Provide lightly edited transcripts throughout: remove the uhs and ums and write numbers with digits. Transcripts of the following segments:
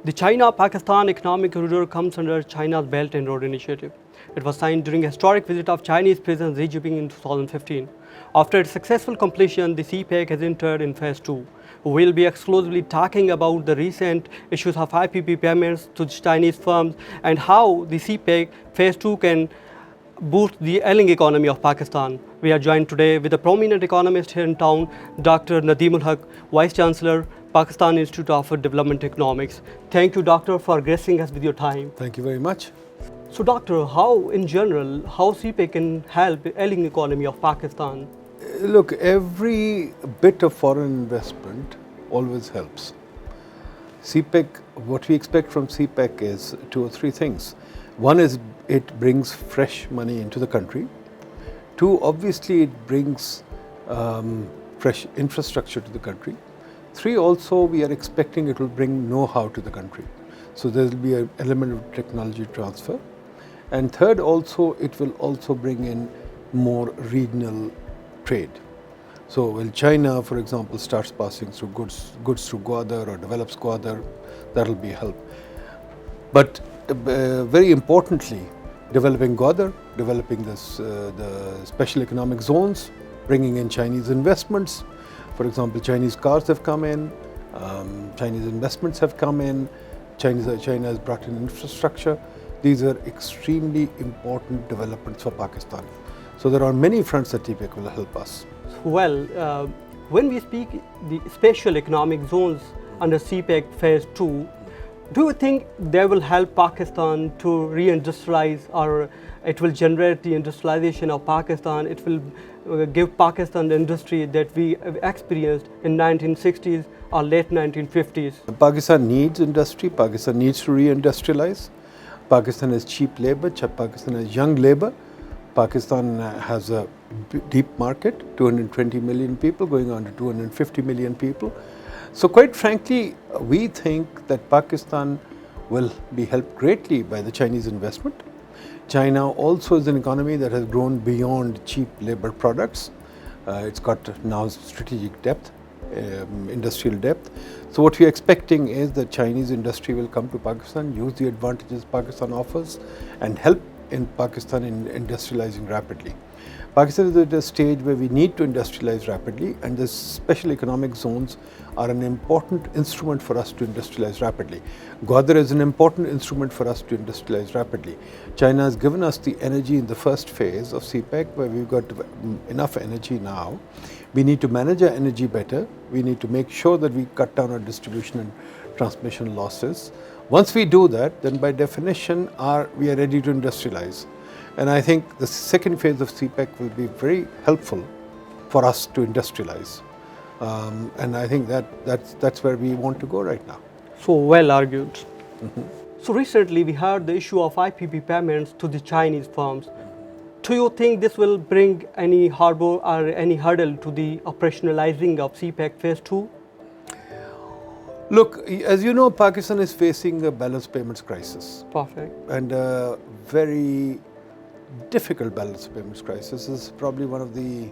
The China-Pakistan Economic Corridor comes under China's Belt and Road Initiative. It was signed during a historic visit of Chinese President Xi Jinping in 2015. After its successful completion, the CPEC has entered in Phase 2. We will be exclusively talking about the recent issues of IPP payments to Chinese firms and how the CPEC Phase 2 can boost the ailing economy of Pakistan. We are joined today with a prominent economist here in town, Dr. Nadeemul Haq, Vice Chancellor, Pakistan Institute of Development Economics. Thank you, Doctor, for gracing us with your time. Thank you very much. So, Doctor, how in general, how CPEC can help the ailing economy of Pakistan? Look, every bit of foreign investment always helps. CPEC, what we expect from CPEC is 2 or 3 things. One is it brings fresh money into the country. 2, obviously it brings fresh infrastructure to the country. 3, also we are expecting it will bring know-how to the country. So there will be an element of technology transfer. And 3rd, also it will also bring in more regional trade. So when China, for example, starts passing through goods through Gwadar or develops Gwadar, that will be a help. But very importantly, developing Gwadar, developing the special economic zones, bringing in Chinese investments. For example, Chinese cars have come in, Chinese investments have come in, China has brought in infrastructure. These are extremely important developments for Pakistan. So there are many fronts that CPEC will help us. Well, when we speak the special economic zones under CPEC Phase 2, do you think they will help Pakistan to reindustrialize, or it will generate the industrialization of Pakistan? It will give Pakistan the industry that we experienced in 1960s or late 1950s. Pakistan needs industry. Pakistan needs to reindustrialize. Pakistan has cheap labor. Pakistan has young labor. Pakistan has a deep market, 220 million people going on to 250 million people. So quite frankly, we think that Pakistan will be helped greatly by the Chinese investment. China also is an economy that has grown beyond cheap labor products. It's got now strategic depth, industrial depth. So what we are expecting is that Chinese industry will come to Pakistan, use the advantages Pakistan offers, and help in Pakistan in industrializing rapidly. Pakistan is at a stage where we need to industrialize rapidly, and the special economic zones are an important instrument for us to industrialize rapidly. Gwadar is an important instrument for us to industrialize rapidly. China has given us the energy in the first phase of CPEC, where we've got enough energy now. We need to manage our energy better. We need to make sure that we cut down our distribution and transmission losses. Once we do that, then by definition, we are ready to industrialize. And I think the second phase of CPEC will be very helpful for us to industrialize. And I think that's where we want to go right now. So well argued. Mm-hmm. So recently we heard the issue of IPP payments to the Chinese firms. Do you think this will bring any hurdle to the operationalizing of CPEC Phase 2? Look, as you know, Pakistan is facing a balance payments crisis. Perfect. And a very difficult balance payments crisis. Is probably one of the,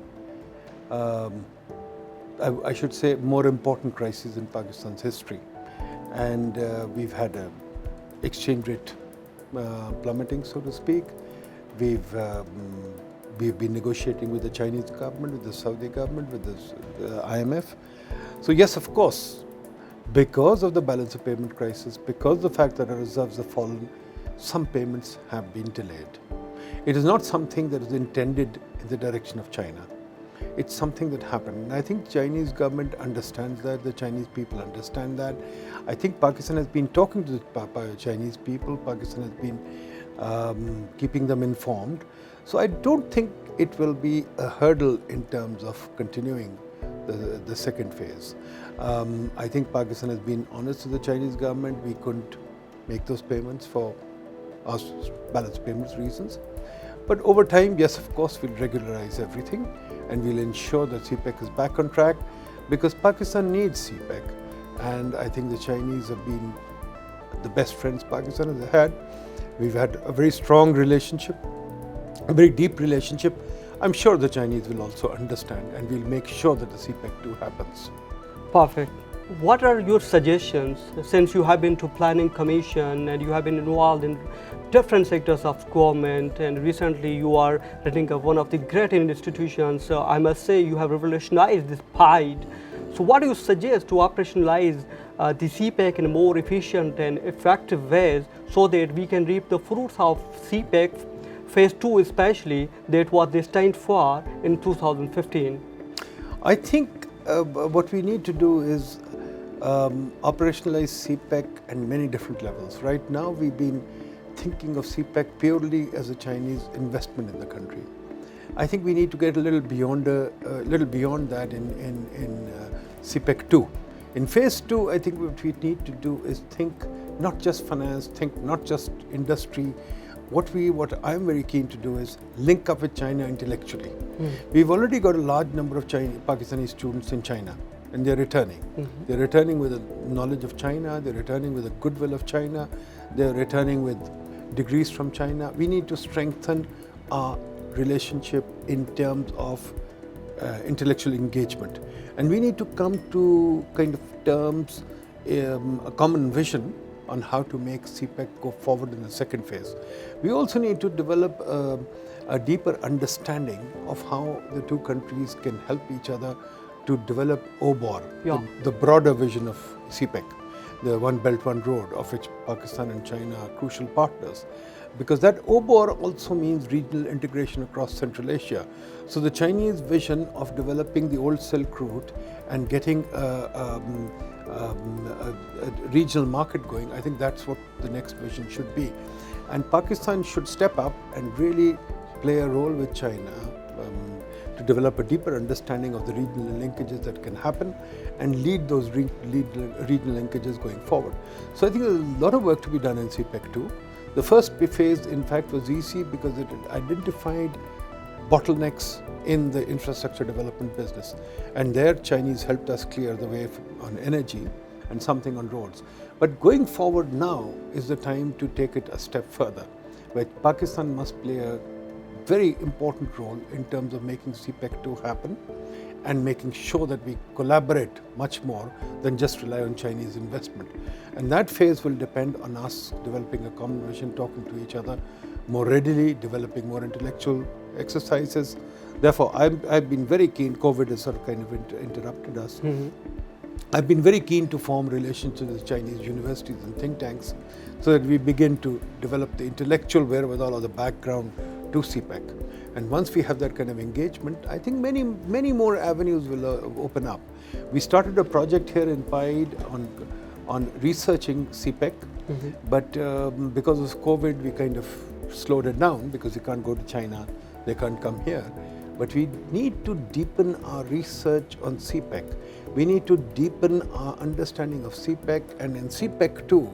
I should say, more important crises in Pakistan's history. And we've had an exchange rate plummeting, so to speak. We've been negotiating with the Chinese government, with the Saudi government, with the IMF. So yes, of course, because of the balance of payment crisis, because of the fact that our reserves have fallen, some payments have been delayed. It is not something that is intended in the direction of China. It's something that happened. And I think Chinese government understands that, the Chinese people understand that. I think Pakistan has been talking to the Chinese people. Pakistan has been keeping them informed. So I don't think it will be a hurdle in terms of continuing the second phase. I think Pakistan has been honest with the Chinese government. We couldn't make those payments for our balance payments reasons. But over time, yes, of course, we'll regularize everything and we'll ensure that CPEC is back on track, because Pakistan needs CPEC. And I think the Chinese have been the best friends Pakistan has had. We've had a very strong relationship, a very deep relationship. I'm sure the Chinese will also understand, and we'll make sure that the CPEC 2 happens. Perfect. What are your suggestions, since you have been to planning commission and you have been involved in different sectors of government, and recently you are running one of the great institutions. I must say you have revolutionized this PIDE. So what do you suggest to operationalize the CPEC in more efficient and effective ways so that we can reap the fruits of CPEC phase 2 especially that was destined for in 2015? I think what we need to do is operationalize CPEC at many different levels. Right now, we've been thinking of CPEC purely as a Chinese investment in the country. I think we need to get a little beyond that in CPEC 2. In phase 2, I think what we need to do is think not just finance, think not just industry. What I'm very keen to do is link up with China intellectually. We've already got a large number of Pakistani students in China, and they're returning. They're returning with a knowledge of China, they're returning with a goodwill of China, they're returning with degrees from China. We need to strengthen our relationship in terms of intellectual engagement. And we need to come to kind of terms, a common vision on how to make CPEC go forward in the second phase. We also need to develop a deeper understanding of how the two countries can help each other to develop OBOR, the broader vision of CPEC, the One Belt, One Road, of which Pakistan and China are crucial partners. Because that OBOR also means regional integration across Central Asia. So the Chinese vision of developing the old Silk Route and getting a regional market going, I think that's what the next vision should be. And Pakistan should step up and really play a role with China to develop a deeper understanding of the regional linkages that can happen and lead those regional linkages going forward. So I think there's a lot of work to be done in CPEC 2. The first phase, in fact, was easy because it identified bottlenecks in the infrastructure development business. And there, Chinese helped us clear the way on energy and something on roads. But going forward now is the time to take it a step further, where Pakistan must play a very important role in terms of making CPEC 2 happen and making sure that we collaborate much more than just rely on Chinese investment. And that phase will depend on us developing a common vision, talking to each other more readily, developing more intellectual exercises. Therefore, I've been very keen. COVID has sort of kind of interrupted us. I've been very keen to form relationships with Chinese universities and think tanks so that we begin to develop the intellectual wherewithal or the background to CPEC. And once we have that kind of engagement, I think many more avenues will open up. We started a project here in PIDE on researching CPEC, but because of COVID, we kind of slowed it down because we can't go to China, they can't come here. But we need to deepen our research on CPEC. We need to deepen our understanding of CPEC, and in CPEC 2,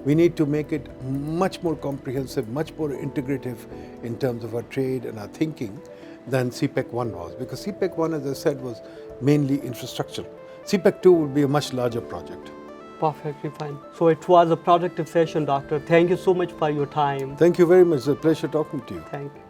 we need to make it much more comprehensive, much more integrative in terms of our trade and our thinking than CPEC 1 was. Because CPEC 1, as I said, was mainly infrastructure. CPEC 2 will be a much larger project. Perfectly fine. So it was a productive session, Doctor. Thank you so much for your time. Thank you very much. It's a pleasure talking to you. Thank you.